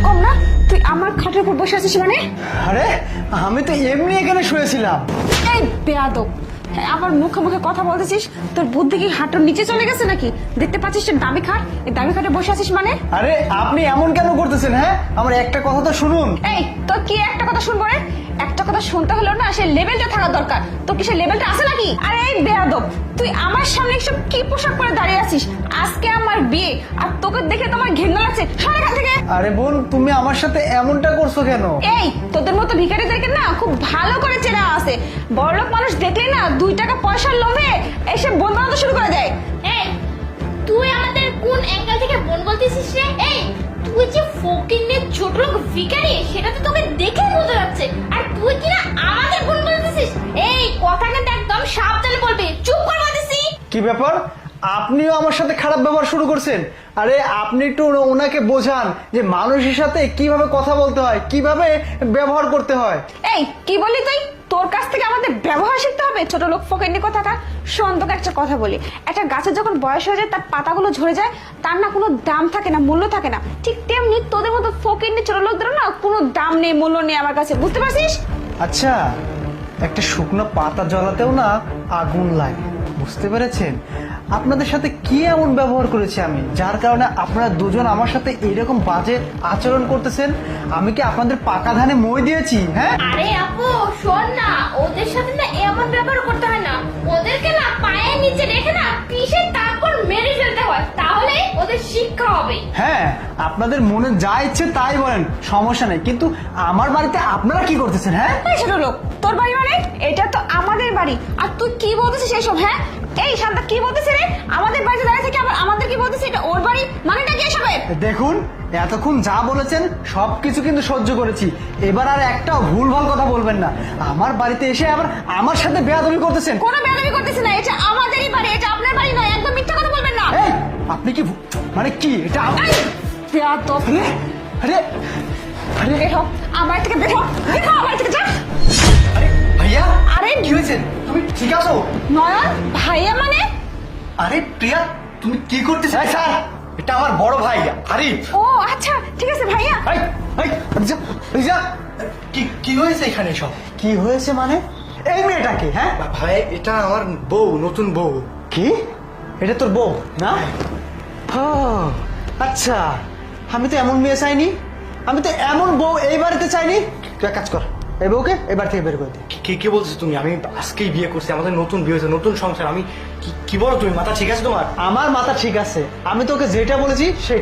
কম না? তুই আমার খাটের উপর বসে আছিস মানে? আরে আমি তো এমনি এখানে শুয়েছিলাম। এই বেয়াদব, আমার মুখে মুখে কথা বলতেছিস? তোর বুদ্ধি কি হাঁটুর নিচে চলে গেছে নাকি? দেখতে পাচ্ছিস দামি খাট, এই দামি খাটে বসে আছিস মানে? আরে আপনি এমন কেন করতেছেন? হ্যাঁ, আমার একটা কথা তো শুনুন। এই তোর কি একটা কথা শুনবো রে? একটা কথা শুনতে হলো না, সেই লেভেলটা থাকা দরকার। তোর কি সেই লেভেলটা আছে নাকি? আরে এই বেয়াদব, তুই আমার সামনে এসব কি পোশাক পরে দাঁড়িয়ে আছিস? আজকে আমার বিয়ে, আর তোকে দেখে তোমার ঘৃণা লাগছে। সর এখান থেকে। আরে বোন, তুমি আমার সাথে এমনটা করছো কেন? এই তোদের মতো ভিখারিদেরকে না খুব ভালো করে চেনা আছে। বড়লোক মানুষ দেখলে না 2 টাকা পয়সার লোভে এসে বোন বানাতে শুরু করে দেয়। এই তুই আমাদের কোন অ্যাঙ্গেল থেকে বোন বলতেছিস রে? এই তুই যে ফকিন্নের ছোট লোক ভিখারি, সেটা তো তোকে দেখে বোঝা যাচ্ছে। আর তুই কি না আমাদের বোন বলতেছিস? এই কথা কিন্তু একদম সাবধানে বলবি। চুপ কর বলতেছি। কি ব্যাপার, আপনিও আমার সাথে খারাপ ব্যবহার শুরু করছেন? আরে আপনি একটু ওনাকে বোঝান যে মানুষের সাথে কিভাবে কথা বলতে হয়, কিভাবে ব্যবহার করতে হয়। এই কি বলি তুই? তোর কাছ থেকে আমাদের ব্যবহার শিখতে হবে, ছোট লোক ফকিন্নি কথাটা। শোন, তোকে একটা কথা বলি, একটা গাছের যখন বয়স হয়ে যায়, তার পাতাগুলো ঝরে যায়, তার না কোনো দাম থাকে না, মূল্য থাকে না। ঠিক তেমনি তোদের মতো ফকিন্নি ছোট লোকদের না কোনো দাম নেই, মূল্য নেই আমার কাছে, বুঝতে পারছিস? আচ্ছা, একটা শুকনো পাতা জ্বলাতেও না আগুন লাগে, বুঝতে পেরেছেন? আপনাদের সাথে কি এমন ব্যবহার করেছি আমি, যার কারণে আপনারা দুজন আমার সাথে এইরকম বাজে আচরণ করতেছেন? আমি কি আপনাদের পাকা ধানে মই দিয়েছি? হ্যাঁ, আরে আপু শোন না, ওদের সাথে না এমন ব্যবহার করতে হয় না। ওদেরকে না পায়ের নিচে রেখে না পিষে তারপর মেরে ফেলতে হয়, তাহলে ওদের শিক্ষা হবে। হ্যাঁ, আপনাদের মনে যা ইচ্ছে তাই বলেন, সমস্যা নেই, কিন্তু আমার বাড়িতে আপনারা কি করতেছেন? হ্যাঁ, এই ছোট লোক, তোর বাড়ি মানে? এটা তো আমাদের বাড়ি, আর তুই কি বলতেছিস এইসব? হ্যাঁ, এই শান্তা কি বলতেছিস রে? আমাদের বাড়িতে দাঁড়িয়ে থেকে আবার আমাদের কি বলতেছিস? এটা ওর বাড়ি, মানেটা কি এসবের? দেখুন, এতক্ষণ যা বলেছেন সবকিছু কিন্তু সহ্য করেছি, এবার আর একটা ভুলভাল কথা বলবেন না। আমার বাড়িতে এসে আবার আমার সাথে বেয়াদবি করতেছেন। কোনো বেয়াদবি করতেছি না, এটা আমাদেরই বাড়ি, এটা আপনার বাড়ি নয়। একদম মিথ্যা কথা বলবেন না। এই, আপনি কি মানে কি এটা? এই, বেয়াদব। আরে আরে বের হ, আমার থেকে বের হ, বের হ আমার থেকে, যা। আরে ভাইয়া, আরে কি হয়েছে? তুমি ঠিক আছো? নয়ন ভাইয়া মানে? আরে প্রিয়া, তুমি কি করতেছ? স্যার, এটা আমার বড় ভাই আরিফ। ও আচ্ছা, ঠিক আছে ভাইয়া। এই এই যা, যা। কি কি হয়েছে এখানে? সব কি হয়েছে মানে? এই মেয়েটাকে? হ্যাঁ ভাই, এটা আমার বউ, নতুন বউ। কি? এটা তোর বউ না? ও আচ্ছা, আমি তো এমন মেয়ে চাইনি, আমি তো এমন বউ এই বাড়িতে চাইনি। তুই এক কাজ কর, এই বউকে এবার থেকে বের করে দে। কি কি বলছিস তুমি? আমি আজকেই বিয়ে করছি, আমাদের নতুন বিয়ে হয়েছে, নতুন সংসার। আমি কি বলো তুমি? মাথা ঠিক আছে তোমার? আমার মাথা ঠিক আছে, আমি তোকে যেটা বলেছি সেটা